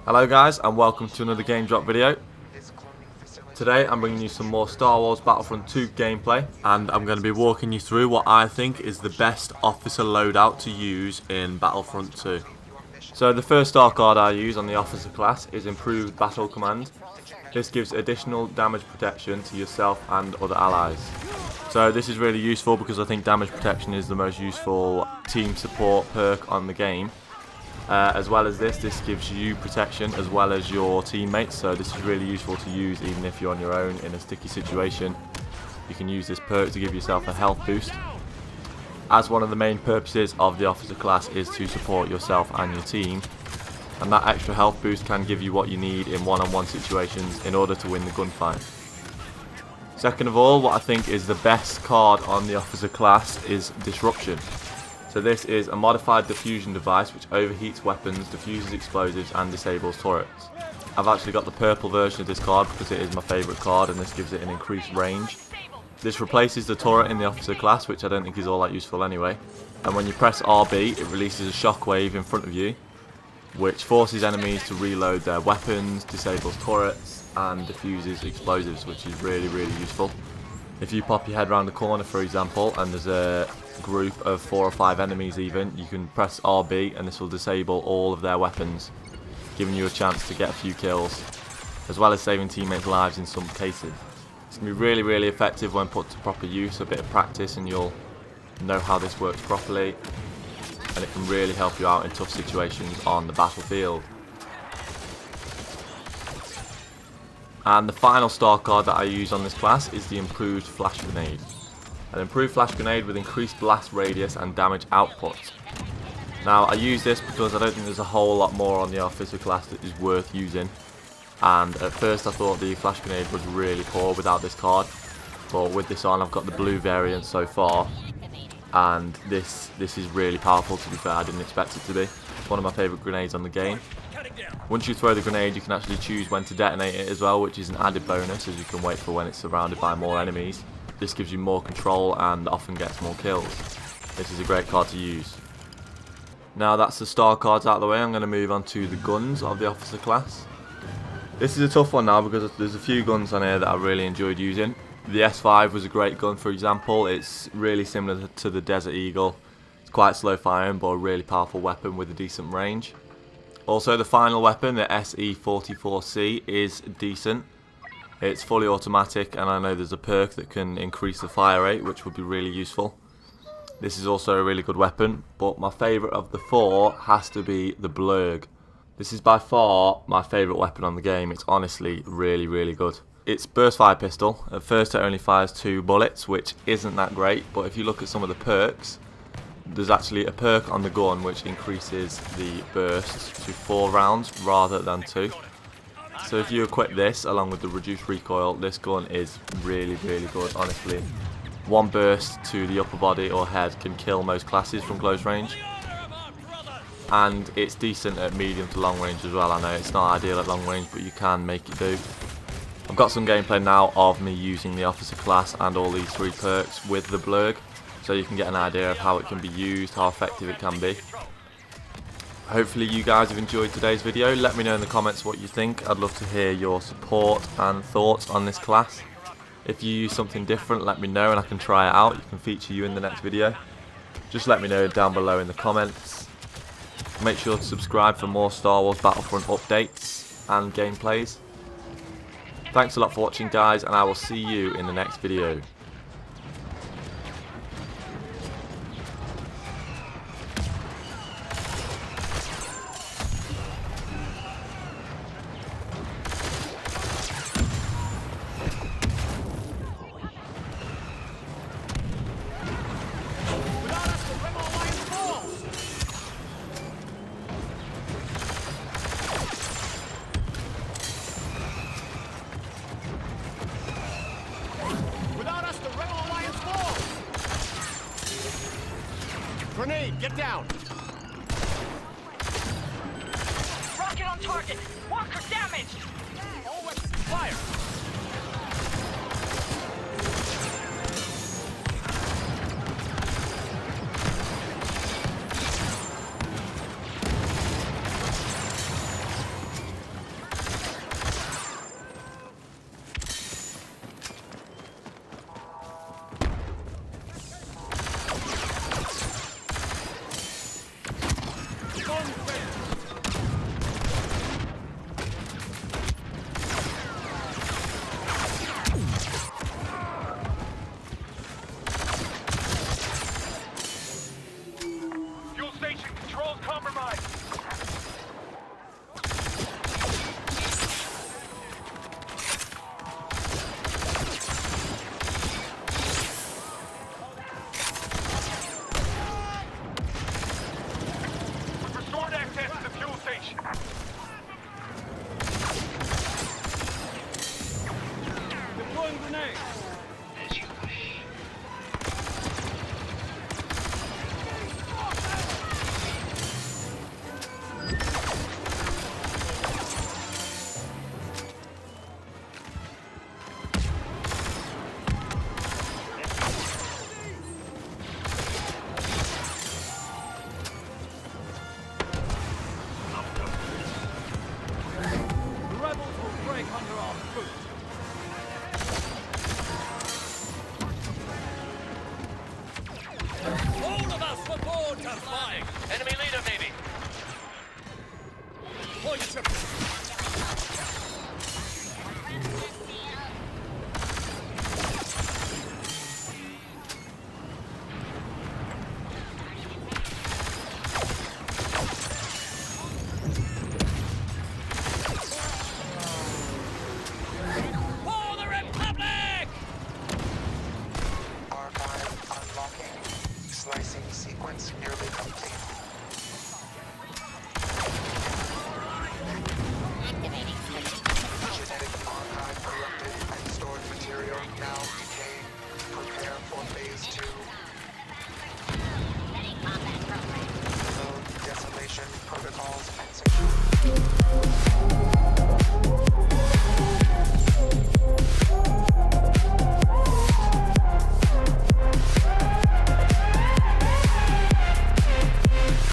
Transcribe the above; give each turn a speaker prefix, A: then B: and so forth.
A: Hello guys and welcome to another Game Drop video. Today I'm bringing you some more Star Wars Battlefront 2 gameplay, and I'm going to be walking you through what I think is the best officer loadout to use in Battlefront 2. So the first star card I use on the officer class is Improved Battle Command. This gives additional damage protection to yourself and other allies. So this is really useful because I think damage protection is the most useful team support perk on the game. As well as this gives you protection as well as your teammates, so this is really useful to use even if you're on your own in a sticky situation. You can use this perk to give yourself a health boost, as one of the main purposes of the officer class is to support yourself and your team, and that extra health boost can give you what you need in one-on-one situations in order to win the gunfight. Second of all, what I think is the best card on the officer class is Disruption. So this is a modified diffusion device which overheats weapons, diffuses explosives and disables turrets. I've actually got the purple version of this card because it is my favourite card, and this gives it an increased range. This replaces the turret in the officer class, which I don't think is all that useful anyway. And when you press RB, it releases a shockwave in front of you, which forces enemies to reload their weapons, disables turrets and diffuses explosives, which is really useful. If you pop your head around the corner, for example, and there's a group of 4 or 5 enemies even, you can press RB and this will disable all of their weapons, giving you a chance to get a few kills, as well as saving teammates' lives in some cases. It's going to be really effective when put to proper use. A bit of practice and you'll know how this works properly, and it can really help you out in tough situations on the battlefield. And the final star card that I use on this class is the Improved Flash Grenade. An improved flash grenade with increased blast radius and damage output. Now I use this because I don't think there's a whole lot more on the officer class that is worth using, and at first I thought the flash grenade was really poor without this card, but with this on I've got the blue variant so far, and this is really powerful. To be fair, I didn't expect it to be. It's one of my favourite grenades on the game. Once you throw the grenade you can actually choose when to detonate it as well, which is an added bonus, as you can wait for when it's surrounded by more enemies. This gives you more control and often gets more kills. This is a great card to use. Now that's the star cards out of the way, I'm going to move on to the guns of the officer class. This is a tough one now because there's a few guns on here that I really enjoyed using. The S5 was a great gun, for example. It's really similar to the Desert Eagle. It's quite slow firing but a really powerful weapon with a decent range. Also the final weapon, the SE44C, is decent. It's fully automatic, and I know there's a perk that can increase the fire rate, which would be really useful. This is also a really good weapon, but my favourite of the 4 has to be the Blurg. This is by far my favourite weapon on the game. It's honestly really good. It's burst fire pistol. At first it only fires 2 bullets, which isn't that great, but if you look at some of the perks, there's actually a perk on the gun which increases the burst to 4 rounds rather than 2. So if you equip this along with the reduced recoil, this gun is really good, honestly. One burst to the upper body or head can kill most classes from close range. And it's decent at medium to long range as well. I know it's not ideal at long range, but you can make it do. I've got some gameplay now of me using the officer class and all these 3 perks with the Blurg, so you can get an idea of how it can be used, how effective it can be. Hopefully you guys have enjoyed today's video. Let me know in the comments what you think. I'd love to hear your support and thoughts on this class. If you use something different, let me know and I can try it out. You can feature you in the next video. Just let me know down below in the comments. Make sure to subscribe for more Star Wars Battlefront updates and gameplays. Thanks a lot for watching guys, and I will see you in the next video.
B: Grenade, get down!
C: Rocket on target! Walker damaged!
B: All weapons, fire! Ship.